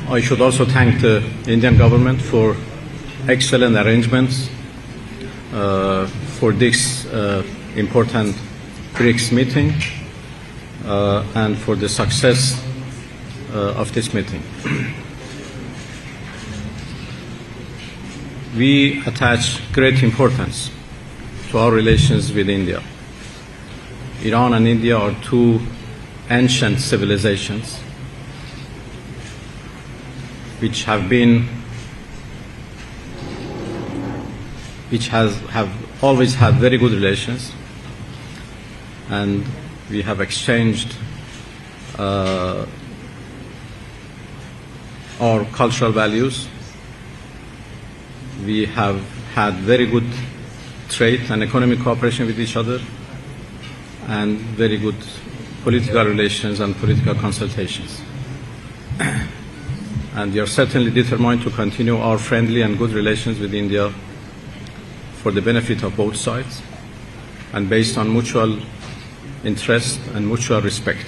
I should also thank the Indian government for excellent arrangements for this important BRICS meeting and for the success of this meeting. We attach great importance to our relations with India. Iran and India are two ancient civilizations which have always had very good relations, and we have exchanged our cultural values. We have had very good trade and economic cooperation with each other, and very good political relations and political consultations. And we are certainly determined to continue our friendly and good relations with India for the benefit of both sides and based on mutual interest and mutual respect.